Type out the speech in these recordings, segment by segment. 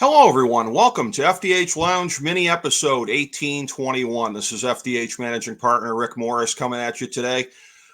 Hello, everyone. Welcome to FDH Lounge mini episode 1821. This is FDH managing partner Rick Morris coming at you today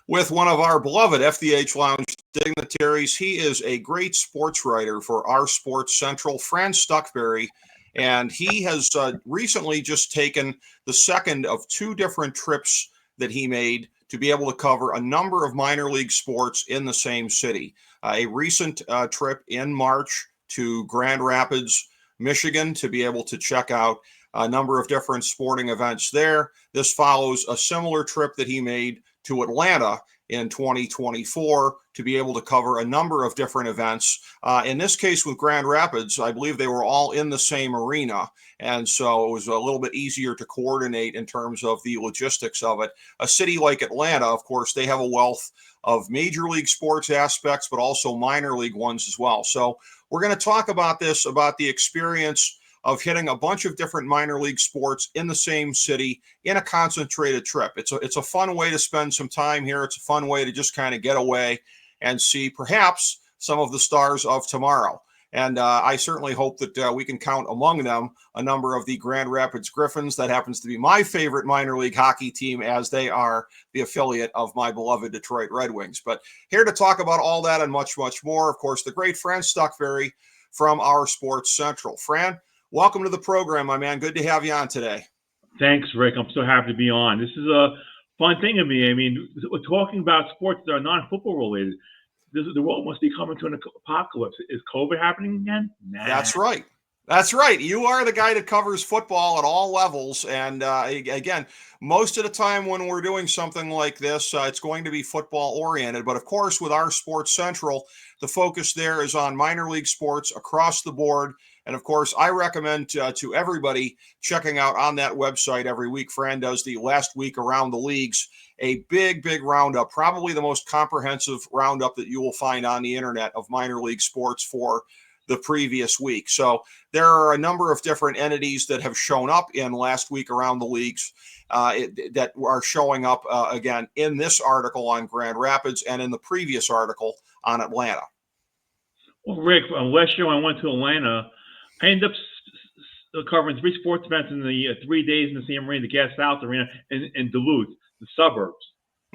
with one of our beloved FDH Lounge dignitaries. He is a great sports writer for OurSportsCentral, Fran Stuchbury, and he has recently just taken the second of two different trips that he made to be able to cover a number of minor league sports in the same city. A recent trip in March to Grand Rapids, Michigan, to be able to check out a number of different sporting events there. This follows a similar trip that he made to Atlanta in 2024 to be able to cover a number of different events. In this case with Grand Rapids, I believe they were all in the same arena, and so it was a little bit easier to coordinate in terms of the logistics of it. A city like Atlanta, of course, they have a wealth of major league sports aspects, but also minor league ones as well. So we're going to talk about this, about the experience of hitting a bunch of different minor league sports in the same city in a concentrated trip. It's a fun way to spend some time here. It's a fun way to just kind of get away and see perhaps some of the stars of tomorrow. And I certainly hope that we can count among them a number of the Grand Rapids Griffins. That happens to be my favorite minor league hockey team, as they are the affiliate of my beloved Detroit Red Wings. But here to talk about all that and much, much more, of course, the great Fran Stuchbury from OurSportsCentral. Fran, welcome to the program, my man. Good to have you on today. Thanks, Rick. I'm so happy to be on. This is a fun thing to me. I mean, we're talking about sports that are non-football related. The world must be coming to an apocalypse. Is COVID happening again? Nah. That's right. That's right. You are the guy that covers football at all levels. And again, most of the time when we're doing something like this, it's going to be football oriented. But of course, with OurSportsCentral, the focus there is on minor league sports across the board. And of course, I recommend to everybody checking out on that website every week. Fran does the last week around the leagues, a big roundup, probably the most comprehensive roundup that you will find on the internet of minor league sports for the previous week. So there are a number of different entities that have shown up in last week around the leagues that are showing up again in this article on Grand Rapids and in the previous article on Atlanta. Well, Rick, last year when I went to Atlanta, I ended up covering three sports events in the 3 days in the same arena, the Gas South Arena in Duluth, the suburbs.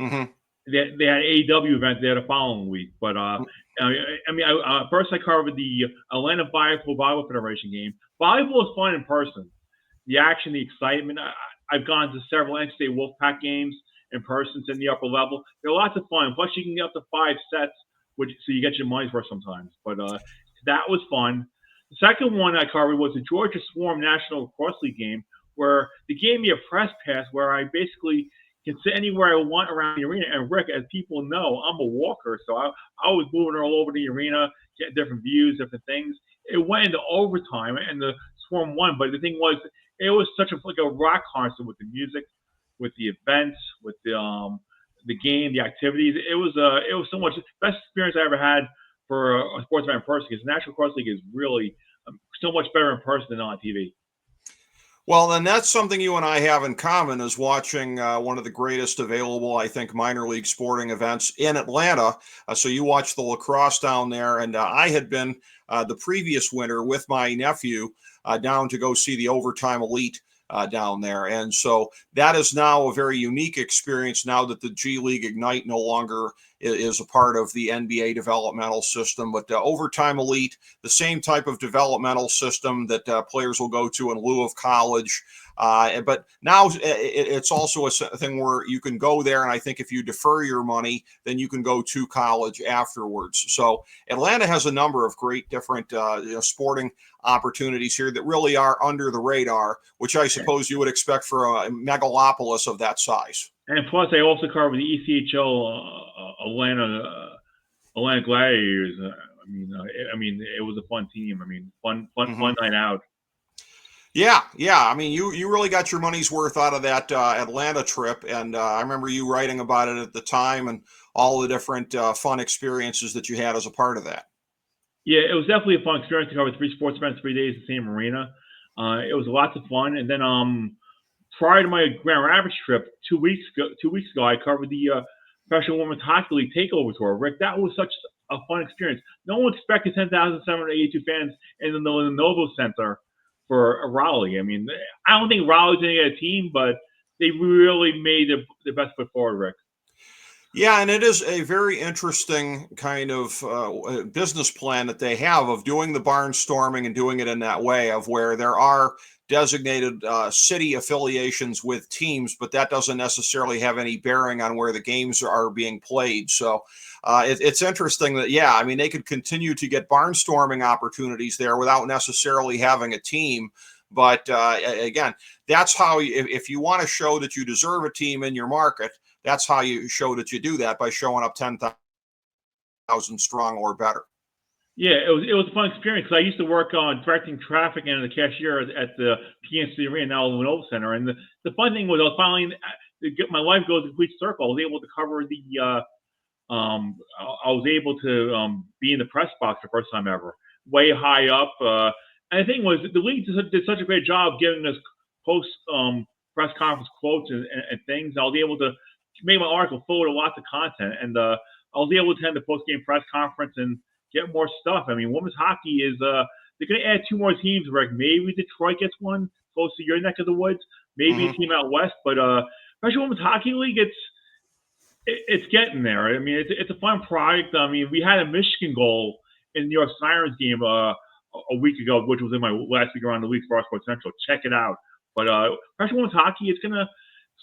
Mm-hmm. They had an AEW event there the following week. But, first I covered the Atlanta Volleyball Federation game. Volleyball is fun in person. The action, the excitement. I've gone to several NCAA Wolfpack games in person in the upper level. They're lots of fun. Plus, you can get up to 5 sets, so you get your money's worth sometimes. But that was fun. The second one I covered was the Georgia Swarm National Cross League game, where they gave me a press pass where I basically can sit anywhere I want around the arena. And Rick, as people know, I'm a walker, so I was moving all over the arena, getting different views, different things. It went into overtime, and the Swarm won. But the thing was, it was such like a rock concert with the music, with the events, with the game, the activities. It was so much best experience I ever had for a sports event in person, because the National Cross League is really so much better in person than on TV. Well, then that's something you and I have in common, is watching one of the greatest available, I think, minor league sporting events in Atlanta. So you watched the lacrosse down there, and I had been the previous winter with my nephew down to go see the Overtime Elite down there. And so that is now a very unique experience now that the G League Ignite no longer is a part of the NBA developmental system. But Overtime Elite, the same type of developmental system that players will go to in lieu of college. But now it's also a thing where you can go there, and I think if you defer your money, then you can go to college afterwards. So Atlanta has a number of great different sporting opportunities here that really are under the radar, which I suppose you would expect for a megalopolis of that size. And plus, I also covered the ECHL Atlanta Gladiators. I mean, it was a fun team. I mean, fun night out. Yeah. I mean, you really got your money's worth out of that Atlanta trip, and I remember you writing about it at the time and all the different fun experiences that you had as a part of that. Yeah, it was definitely a fun experience to cover three sports events, 3 days in the same arena. It was lots of fun. And then prior to my Grand Rapids trip, 2 weeks ago, I covered the Professional Women's Hockey League Takeover Tour. Rick, that was such a fun experience. No one expected 10,782 fans in the Noble Center for Raleigh. I mean, I don't think Raleigh's going to get a team, but they really made their best foot forward, Rick. Yeah, and it is a very interesting kind of business plan that they have of doing the barnstorming and doing it in that way, of where there are designated city affiliations with teams, but that doesn't necessarily have any bearing on where the games are being played. So it's interesting that, yeah, I mean, they could continue to get barnstorming opportunities there without necessarily having a team. But again, that's how, if you want to show that you deserve a team in your market, that's how you show that you do that, by showing up 10,000 strong or better. Yeah, it was a fun experience, because I used to work on directing traffic and the cashier at the PNC Arena, now the Noble Center. And the fun thing was, I was finally, my life goes a complete circle. I was able to cover I was able to be in the press box the first time ever, way high up. And the thing was, the league did such a great job giving us post press conference quotes and things. I was able to make my article full of lots of content, and I was able to attend the post game press conference and get more stuff. I mean, women's hockey is they're going to add 2 more teams, Rick. Maybe Detroit gets one close to your neck of the woods, maybe a team out west, but especially women's hockey league, it's getting there. I mean, it's a fun product. I mean, we had a Michigan goal in the New York Sirens game a week ago, which was in my last week around the week for OurSportsCentral. Check it out. But especially women's hockey, it's going to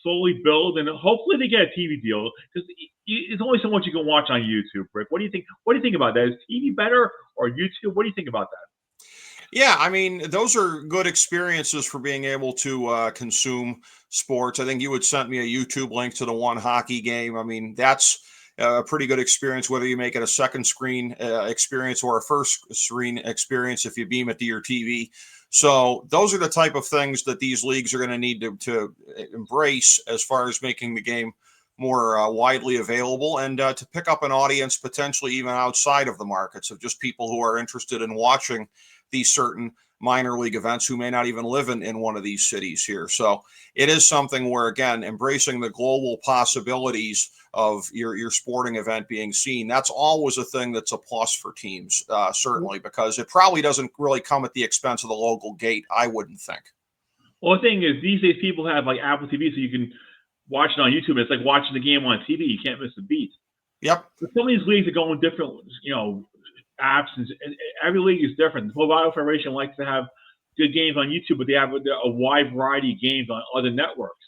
slowly build, and hopefully they get a TV deal, because there's only so much you can watch on YouTube, Rick. What do you think? What do you think about that? Is TV better or YouTube? What do you think about that? Yeah, I mean, those are good experiences for being able to consume sports. I think you had sent me a YouTube link to the one hockey game. I mean, that's a pretty good experience, whether you make it a second screen experience or a first screen experience if you beam it to your TV. So those are the type of things that these leagues are going to need to embrace, as far as making the game more widely available, and to pick up an audience potentially even outside of the markets, of just people who are interested in watching these certain minor league events who may not even live in one of these cities here. So it is something where, again, embracing the global possibilities of your sporting event being seen, that's always a thing that's a plus for teams, certainly, because it probably doesn't really come at the expense of the local gate, I wouldn't think. Well, the thing is, these days people have like Apple TV, so you can watch it on YouTube. It's like watching the game on TV. You can't miss a beat. Yep. But some of these leagues are going different, apps, and every league is different. The Mobile Federation likes to have good games on YouTube, but they have a wide variety of games on other networks.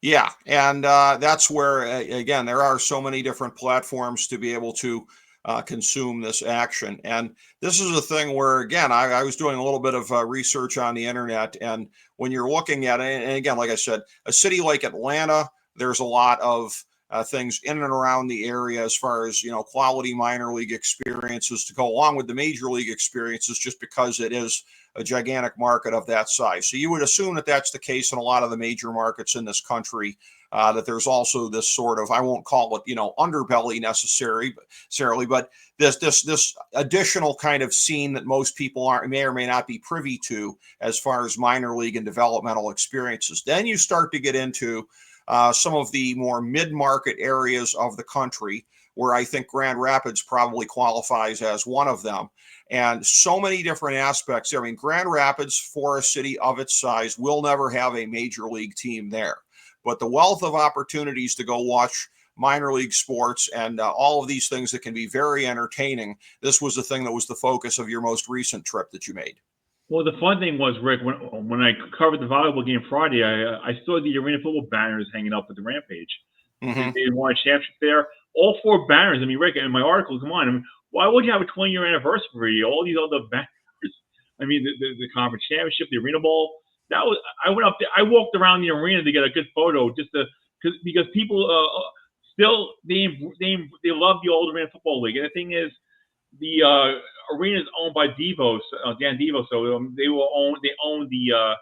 Yeah, and that's where, again, there are so many different platforms to be able to consume this action. And this is a thing where, again, I was doing a little bit of research on the internet, and when you're looking at it, and again, like I said, a city like Atlanta, there's a lot of things in and around the area as far as, quality minor league experiences to go along with the major league experiences, just because it is a gigantic market of that size. So you would assume that that's the case in a lot of the major markets in this country, that there's also this sort of, I won't call it, underbelly necessarily, but this additional kind of scene that most people may or may not be privy to as far as minor league and developmental experiences. Then you start to get into some of the more mid-market areas of the country, where I think Grand Rapids probably qualifies as one of them. And so many different aspects. I mean, Grand Rapids, for a city of its size, will never have a major league team there. But the wealth of opportunities to go watch minor league sports and all of these things that can be very entertaining, this was the thing that was the focus of your most recent trip that you made. Well, the fun thing was, Rick, when I covered the volleyball game Friday, I saw the arena football banners hanging up at the Rampage. Mm-hmm. They won a championship there. All 4 banners. I mean, Rick, in my article, come on. I mean, why would you have a 20-year anniversary? All these other banners. I mean, the conference championship, the arena ball. That was. I went up there. I walked around the arena to get a good photo, because people still they love the old arena football league. And the thing is, the arena is owned by Devos, Dan Devos, so they own the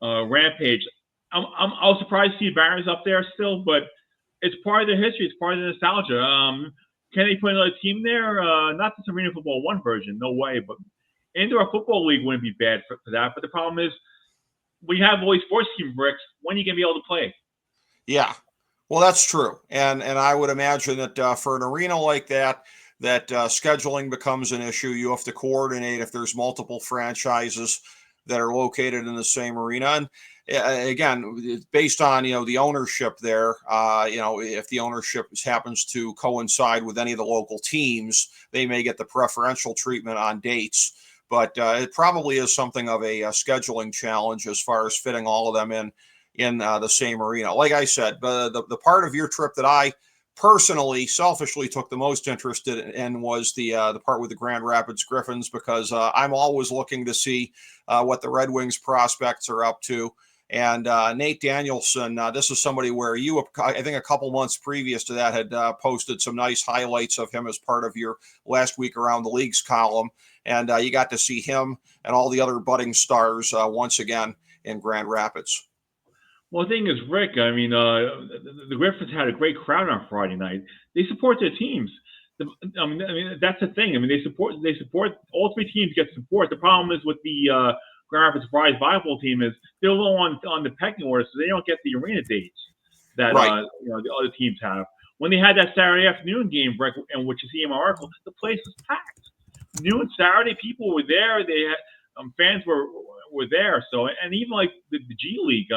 Rampage. I was surprised to see banners up there still, but it's part of the history. It's part of the nostalgia. Can they put another team there? Not this Arena Football 1 version, no way. But Indoor Football League wouldn't be bad for that. But the problem is, we have all these sports team bricks. When are you going to be able to play? Yeah, well, that's true. And I would imagine that for an arena like that, that scheduling becomes an issue. You have to coordinate if there's multiple franchises that are located in the same arena. And again, based on, the ownership there, if the ownership happens to coincide with any of the local teams, they may get the preferential treatment on dates. But it probably is something of a scheduling challenge as far as fitting all of them in the same arena. Like I said, the part of your trip that I personally, selfishly took the most interest in was the part with the Grand Rapids Griffins, because I'm always looking to see what the Red Wings prospects are up to. And Nate Danielson, this is somebody where you, I think a couple months previous to that, had posted some nice highlights of him as part of your Last Week Around the Leagues column. And you got to see him and all the other budding stars once again in Grand Rapids. Well, the thing is, Rick, I mean, the Griffins had a great crowd on Friday night. They support their teams. I mean, that's the thing. I mean, they support all three teams get support. The problem is with the Grand Rapids Rise volleyball team is they're low on the pecking order, so they don't get the arena dates that Right. the other teams have. When they had that Saturday afternoon game, Rick, and which you see in my article, the place was packed. Noon Saturday, people were there. They had fans were there. So, and even like the G League,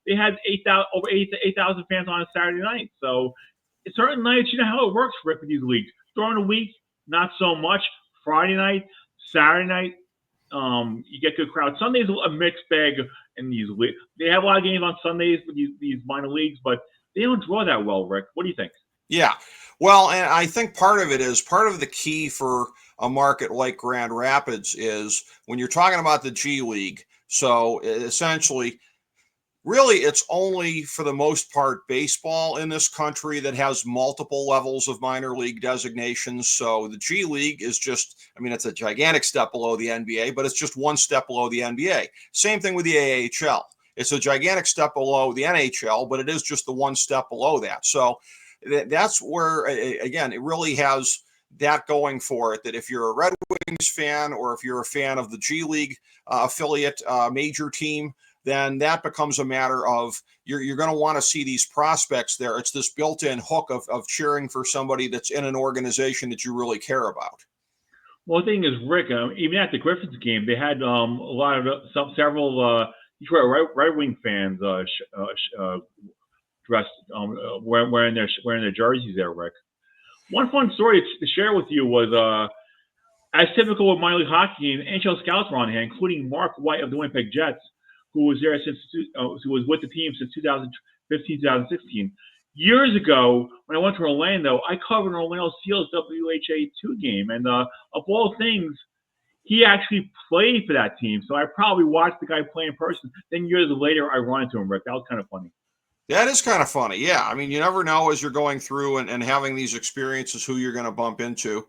they had over 8,000 fans on a Saturday night. So, certain nights, you know how it works, Rick, with these leagues. During the week, not so much. Friday night, Saturday night, you get good crowds. Sunday's a mixed bag in these leagues. They have a lot of games on Sundays with these minor leagues, but they don't draw that well, Rick. What do you think? Yeah. Well, and I think part of the key for a market like Grand Rapids is when you're talking about the G League. So essentially, really, it's only for the most part baseball in this country that has multiple levels of minor league designations. So the G League is just, I mean, it's a gigantic step below the NBA, but it's just one step below the NBA. Same thing with the AHL. It's a gigantic step below the NHL, but it is just the one step below that. So that's where, again, it really has that going for it, that if you're a Red Wings fan or if you're a fan of the G League affiliate major team, then that becomes a matter of you're going to want to see these prospects there. It's this built-in hook of cheering for somebody that's in an organization that you really care about. Well, the thing is, Rick, even at the Griffins game, they had several Detroit Red Wing fans dressed wearing their jerseys there, Rick. One fun story to share with you was, as typical with minor league hockey, NHL scouts were on hand, including Mark White of the Winnipeg Jets, who was there who was with the team since 2015, 2016. Years ago, when I went to Orlando, I covered an Orlando Seals WHA2 game, and of all things, he actually played for that team. So I probably watched the guy play in person. Then years later, I run into him, Rick. That was kind of funny. That is kind of funny. Yeah. I mean, you never know as you're going through and having these experiences who you're going to bump into.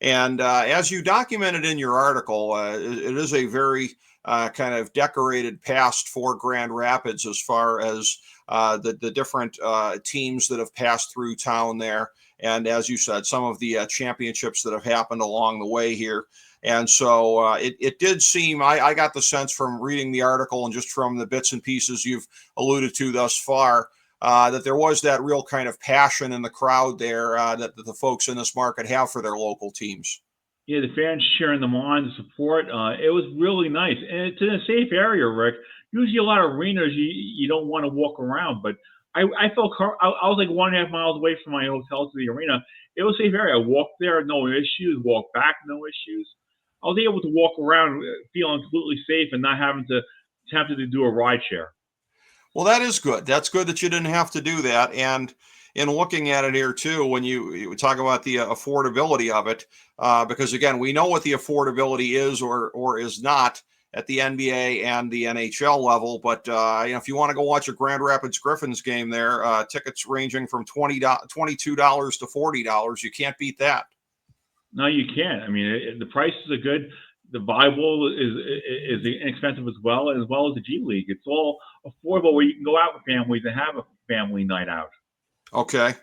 And as you documented in your article, it is a very kind of decorated past for Grand Rapids as far as the different teams that have passed through town there. And as you said, some of the championships that have happened along the way here. And so it did seem, I got the sense from reading the article and just from the bits and pieces you've alluded to thus far, that there was that real kind of passion in the crowd there that the folks in this market have for their local teams. Yeah, the fans cheering them on, the support. It was really nice. And it's in a safe area, Rick. Usually a lot of arenas, you don't want to walk around, but I felt I was like 1.5 miles away from my hotel to the arena. It was a safe area. I walked there, no issues. Walked back, no issues. I was able to walk around feeling completely safe and not having to do a ride share. Well, that is good. That's good that you didn't have to do that. And in looking at it here too, when you talk about the affordability of it, because again, we know what the affordability is or is not at the NBA and the NHL level. But if you want to go watch a Grand Rapids Griffins game there, tickets ranging from $22 to $40, you can't beat that. No, you can't. I mean, the prices are good. The volleyball is inexpensive as well as the G League. It's all affordable where you can go out with families and have a family night out. Okay.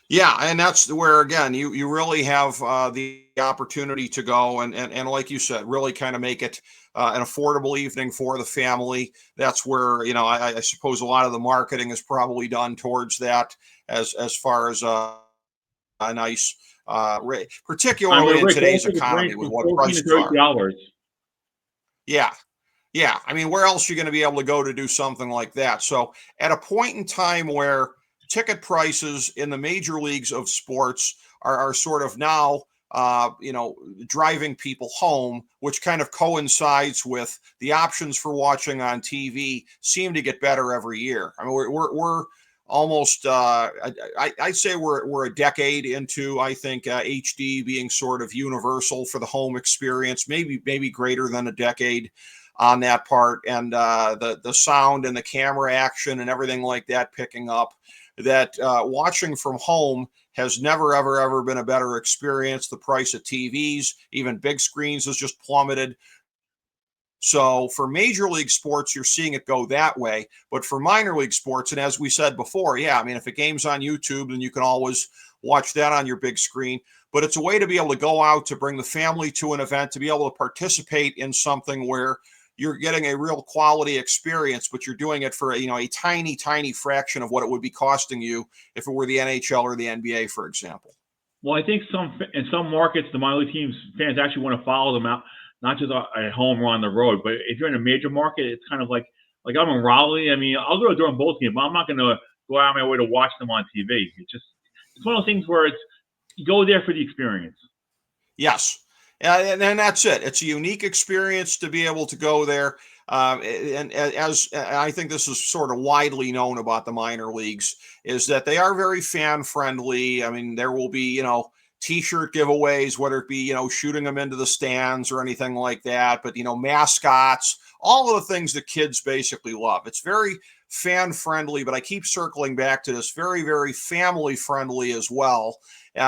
Yeah, and that's where, again, you really have the opportunity to go and like you said, really kind of make it an affordable evening for the family. That's where, I suppose a lot of the marketing is probably done towards that as far as a nice particularly in Rick, today's those tickets economy range with from what 14 to prices are. $30. Yeah. Yeah. I mean, where else are you going to be able to go to do something like that? So at a point in time where ticket prices in the major leagues of sports are sort of now, driving people home, which kind of coincides with the options for watching on TV seem to get better every year. I mean, we're almost, I'd say we're a decade into, I think, HD being sort of universal for the home experience, maybe greater than a decade on that part, and the sound and the camera action and everything like that picking up, that watching from home has never, ever been a better experience. The price of TVs, even big screens, has just plummeted. So for major league sports, you're seeing it go that way. But for minor league sports, and as we said before, yeah, I mean, if a game's on YouTube, then you can always watch that on your big screen. But it's a way to be able to go out, to bring the family to an event, to be able to participate in something where you're getting a real quality experience, but you're doing it for a tiny fraction of what it would be costing you if it were the NHL or the NBA, for example. Well, I think in some markets, the minor league teams fans actually want to follow them out, not just at home or on the road. But if you're in a major market, it's kind of like I'm in Raleigh. I mean, I'll go during both games, but I'm not going to go out of my way to watch them on TV. It's one of those things where you go there for the experience. Yes. And that's it. It's a unique experience to be able to go there. And as I think this is sort of widely known about the minor leagues, is that they are very fan friendly. I mean, there will be, T-shirt giveaways, whether it be, shooting them into the stands or anything like that. But, mascots, all of the things that kids basically love. It's very fan friendly, but I keep circling back to this, very, very family friendly as well.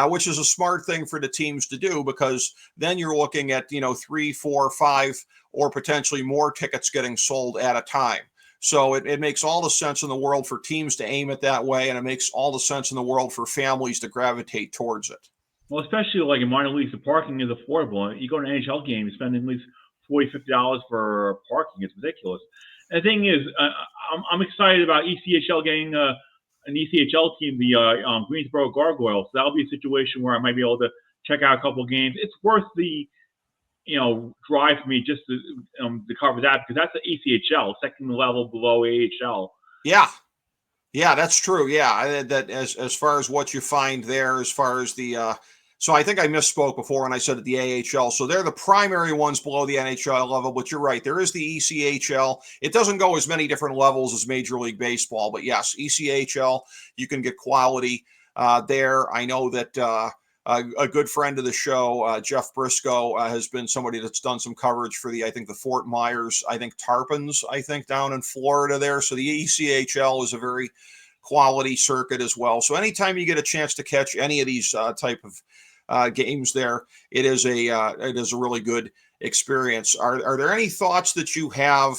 Which is a smart thing for the teams to do, because then you're looking at, 3, 4, 5, or potentially more tickets getting sold at a time. So it makes all the sense in the world for teams to aim it that way, and it makes all the sense in the world for families to gravitate towards it. Well, especially like in minor leagues, the parking is affordable. You go to an NHL game, you spend at least $40, $50 for parking. It's ridiculous. And the thing is, I'm excited about ECHL getting an ECHL team, the Greensboro Gargoyles. So that'll be a situation where I might be able to check out a couple of games. It's worth the drive for me just to cover that, because that's the ECHL, second level below AHL. Yeah, that's true. Yeah, that as far as what you find there, as far as the so I think I misspoke before when I said the AHL. So they're the primary ones below the NHL level, but you're right. There is the ECHL. It doesn't go as many different levels as Major League Baseball, but yes, ECHL, you can get quality there. I know that a good friend of the show, Jeff Briscoe, has been somebody that's done some coverage for the Fort Myers, Tarpons, down in Florida there. So the ECHL is a very quality circuit as well. So anytime you get a chance to catch any of these type of games there, it is a really good experience. Are there any thoughts that you have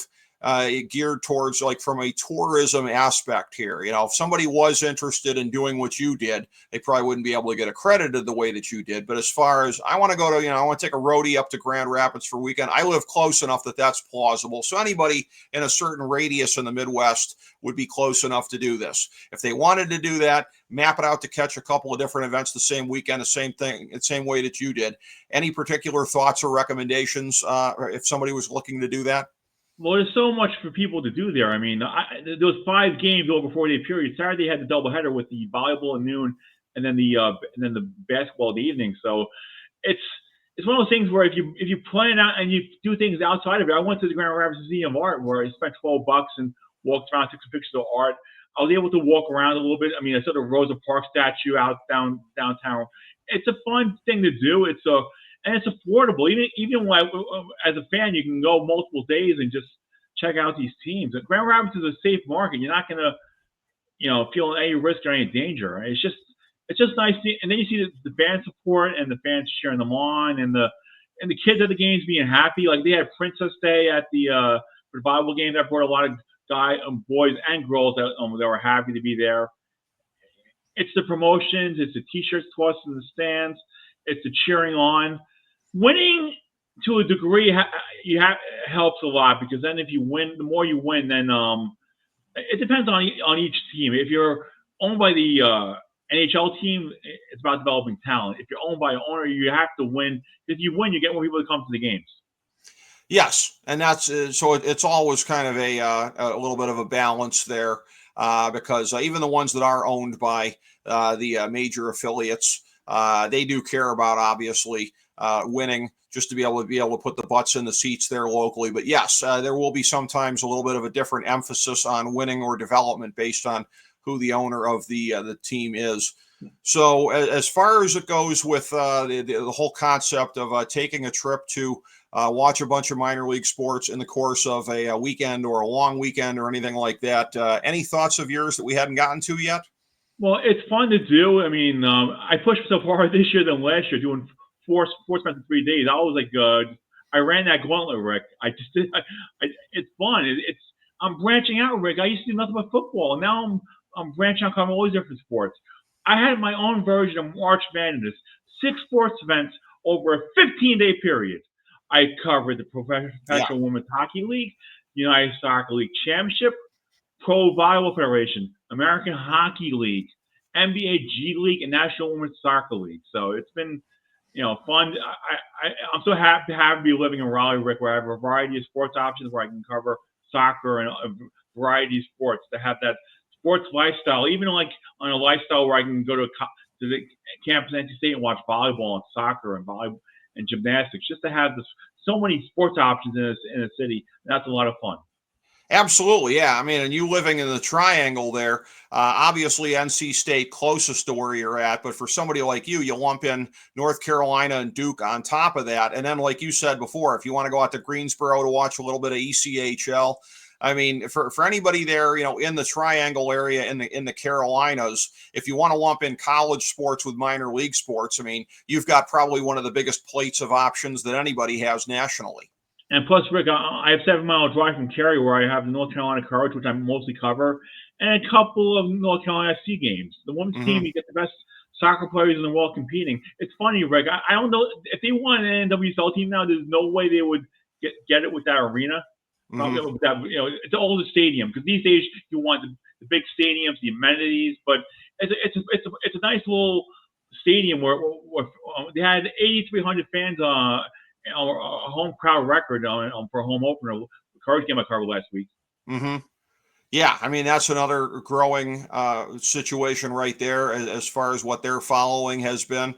geared towards, like, from a tourism aspect here? If somebody was interested in doing what you did, they probably wouldn't be able to get accredited the way that you did. But as far as, I want to go to, I want to take a roadie up to Grand Rapids for a weekend. I live close enough that that's plausible. So anybody in a certain radius in the Midwest would be close enough to do this. If they wanted to do that, map it out to catch a couple of different events the same weekend, the same thing, the same way that you did. Any particular thoughts or recommendations if somebody was looking to do that? Well, there's so much for people to do there. I mean, there was 5 games over 4-day period. Saturday had the doubleheader with the volleyball at noon, and then the basketball in the evening. So it's one of those things where if you plan out and you do things outside of it. I went to the Grand Rapids Museum of Art where I spent $12 and walked around, took some pictures of art. I was able to walk around a little bit. I mean, I saw the Rosa Parks statue out downtown. It's a fun thing to do. And it's affordable. Even when as a fan, you can go multiple days and just check out these teams. Grand Rapids is a safe market. You're not going to, feel any risk or any danger. It's just nice. And then you see the fan support and the fans cheering them on, and the kids at the games being happy. Like, they had Princess Day at the volleyball game. That brought a lot of boys and girls that were happy to be there. It's the promotions. It's the T-shirts tossed in the stands. It's the cheering on. Winning to a degree helps a lot, because then if you win, the more you win, then it depends on each team. If you're owned by the NHL team, it's about developing talent. If you're owned by an owner, you have to win. If you win, you get more people to come to the games. Yes, and that's so it's always kind of a little bit of a balance there because even the ones that are owned by the major affiliates, they do care about obviously winning just to be able to put the butts in the seats there locally. But yes, there will be sometimes a little bit of a different emphasis on winning or development based on who the owner of the team is. So as far as it goes with the whole concept of taking a trip to watch a bunch of minor league sports in the course of a weekend or a long weekend or anything like that, any thoughts of yours that we hadn't gotten to yet? Well, it's fun to do. I mean, I pushed so far this year than last year, doing four sports events in 3 days. I was like, I ran that gauntlet, Rick. I just did. It's fun. I'm branching out, Rick. I used to do nothing but football, and now I'm branching out, covering all these different sports. I had my own version of March Madness, 6 sports events over a 15-day period. I covered the Professional Women's Hockey League, United Soccer League Championship, Pro Volleyball Federation, American Hockey League, NBA G League, and National Women's Soccer League. So it's been, fun. I'm so happy to be living in Raleigh, Rick, where I have a variety of sports options where I can cover soccer and a variety of sports to have that sports lifestyle, even like on a lifestyle where I can go to the campus at NC State and watch volleyball and soccer and volleyball and gymnastics, just to have so many sports options in a city. That's a lot of fun. Absolutely, yeah. I mean, and you living in the triangle there, obviously NC State closest to where you're at, but for somebody like you lump in North Carolina and Duke on top of that. And then, like you said before, if you want to go out to Greensboro to watch a little bit of ECHL, I mean, for anybody there, in the triangle area in the Carolinas, if you want to lump in college sports with minor league sports, I mean, you've got probably one of the biggest plates of options that anybody has nationally. And plus, Rick, I have 7-mile drive from Cary where I have the North Carolina Courage, which I mostly cover, and a couple of North Carolina SC games. The women's team, you get the best soccer players in the world competing. It's funny, Rick. I don't know if they want an NWSL team now. There's no way they would get it with that arena. With that, it's all the stadium, because these days you want the big stadiums, the amenities. But it's a nice little stadium where they had 8,300 fans. A home crowd record for a home opener. The Courage game I covered last week. Mm-hmm. Yeah, I mean, that's another growing situation right there as far as what their following has been.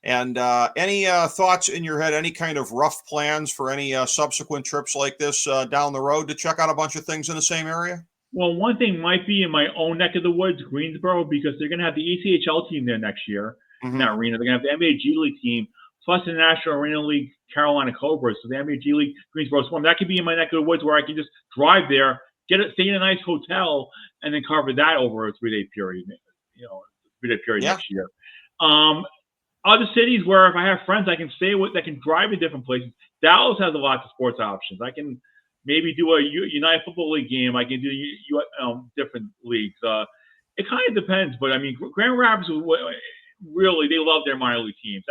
And any thoughts in your head, any kind of rough plans for any subsequent trips like this down the road to check out a bunch of things in the same area? Well, one thing might be in my own neck of the woods, Greensboro, because they're going to have the ECHL team there next year in that arena. They're going to have the NBA G League team, plus the National Arena League Carolina Cobras. So the NBA G League Greensboro Swarm. That could be in my neck of the woods where I can just drive there, stay in a nice hotel, and then cover that over a 3-day period. Next year. Other cities where if I have friends I can stay with that can drive to different places. Dallas has a lot of sports options. I can maybe do a United Football League game. I can do different leagues. It kind of depends, but I mean, Grand Rapids really they love their minor league teams.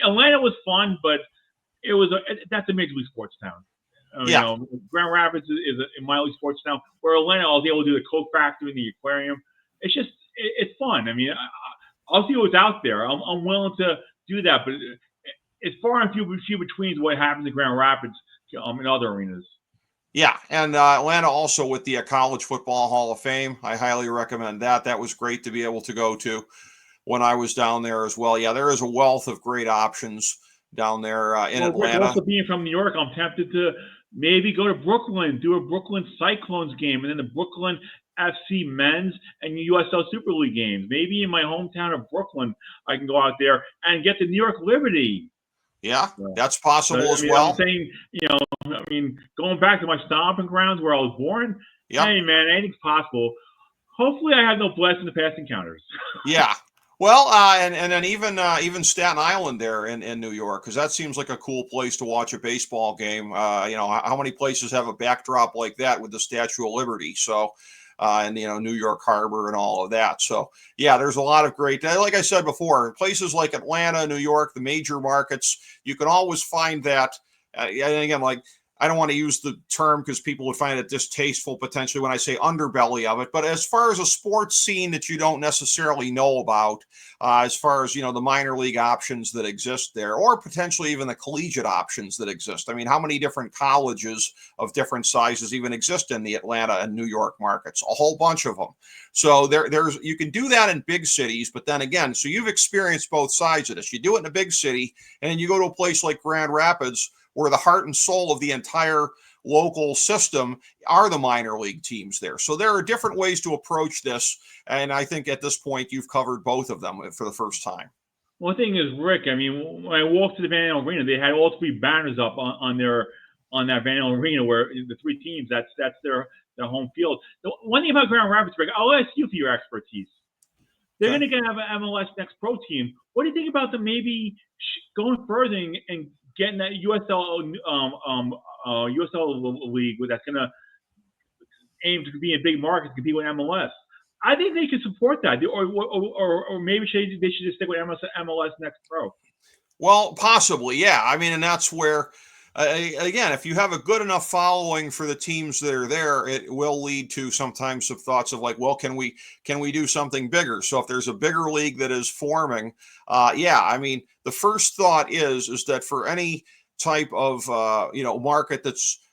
Atlanta was fun, but that's a major league sports town. Grand Rapids is a minor league sports town. Where Atlanta, I was able to do the Coke Factory and the aquarium. It's fun. I mean, I'll see what's out there. I'm willing to do that, but it's far and few between what happens in Grand Rapids in other arenas. Yeah, and Atlanta also with the College Football Hall of Fame. I highly recommend that. That was great to be able to go to when I was down there as well. Yeah, there is a wealth of great options down there in Atlanta. Also being from New York, I'm tempted to maybe go to Brooklyn, do a Brooklyn Cyclones game, and then the Brooklyn FC men's and USL Super League games. Maybe in my hometown of Brooklyn, I can go out there and get the New York Liberty. Yeah, that's possible as well. I'm saying, going back to my stomping grounds where I was born, hey, man, anything's possible. Hopefully I have no blessing to past encounters. Yeah. Well, and then even Staten Island there in New York, because that seems like a cool place to watch a baseball game. How many places have a backdrop like that with the Statue of Liberty? So, and New York Harbor and all of that. So, yeah, there's a lot of great, like I said before, places like Atlanta, New York, the major markets, you can always find that. And again, like I don't want to use the term because people would find it distasteful potentially when I say underbelly of it. But as far as a sports scene that you don't necessarily know about, as far as, the minor league options that exist there, or potentially even the collegiate options that exist. I mean, how many different colleges of different sizes even exist in the Atlanta and New York markets? A whole bunch of them. So there's you can do that in big cities, but then again, so you've experienced both sides of this. You do it in a big city, and then you go to a place like Grand Rapids, where the heart and soul of the entire local system are the minor league teams there. So there are different ways to approach this, and I think at this point you've covered both of them for the first time. One thing is, Rick, I mean, when I walked to the Van Allen Arena, they had all three banners up on that Van Allen Arena where the three teams, that's their home field. The one thing about Grand Rapids, Rick, I'll ask you for your expertise. They're going to have an MLS Next Pro team. What do you think about them maybe going further and getting that USL league that's going to aim to be in big markets, compete with MLS? I think they could support that, or maybe they should just stick with MLS Next Pro. Well, possibly, yeah. I mean, and that's where, again, if you have a good enough following for the teams that are there, it will lead to sometimes some thoughts of like, well, can we do something bigger? So if there's a bigger league that is forming, yeah, I mean, the first thought is that for any type of market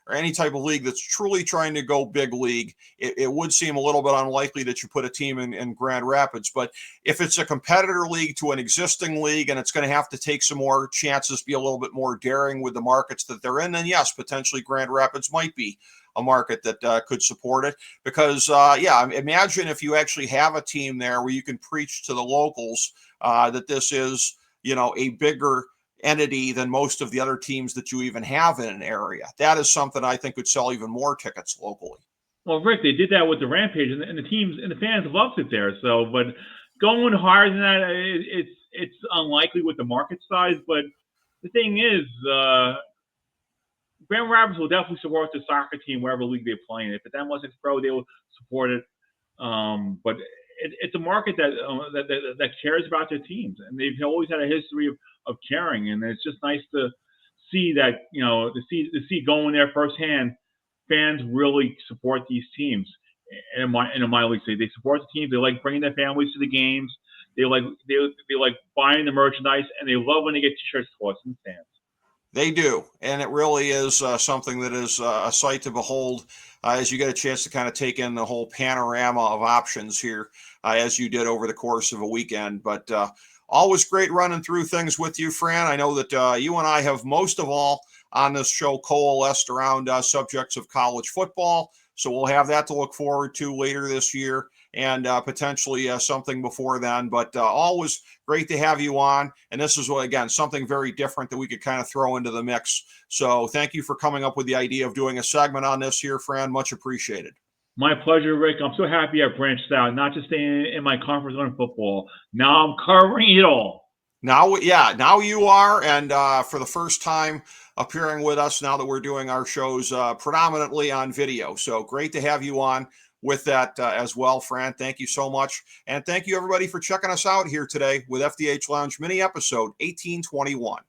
or any type of league that's truly trying to go big league, it would seem a little bit unlikely that you put a team in Grand Rapids. But if it's a competitor league to an existing league and it's going to have to take some more chances, be a little bit more daring with the markets that they're in, then yes, potentially Grand Rapids might be a market that could support it. Because, imagine if you actually have a team there where you can preach to the locals that this is, a bigger entity than most of the other teams that you even have in an area. That is something I think would sell even more tickets locally. Well, Rick, they did that with the Rampage, and the teams and the fans loved it there. So, but going higher than that, it's unlikely with the market size. But the thing is, Grand Rapids will definitely support the soccer team wherever league they're playing. If it's MLS Pro, they will support it. But it's a market that cares about their teams, and they've always had a history of caring. And it's just nice to see that, to see going there firsthand. Fans really support these teams in a minor league city. They support the teams. They like bringing their families to the games. They like buying the merchandise, and they love when they get T-shirts to us in the stands. They do, and it really is something that is a sight to behold as you get a chance to kind of take in the whole panorama of options here as you did over the course of a weekend. But always great running through things with you, Fran. I know that you and I have most of all on this show coalesced around subjects of college football, so we'll have that to look forward to later this year and potentially something before then. But always great to have you on. And this is, again, something very different that we could kind of throw into the mix. So thank you for coming up with the idea of doing a segment on this here, Fran. Much appreciated. My pleasure, Rick. I'm so happy I branched out, not just staying in my comfort zone in football. Now I'm covering it all. Now you are. And for the first time appearing with us now that we're doing our shows predominantly on video. So great to have you on with that as well, Fran. Thank you so much. And thank you, everybody, for checking us out here today with FDH Lounge mini episode 1821.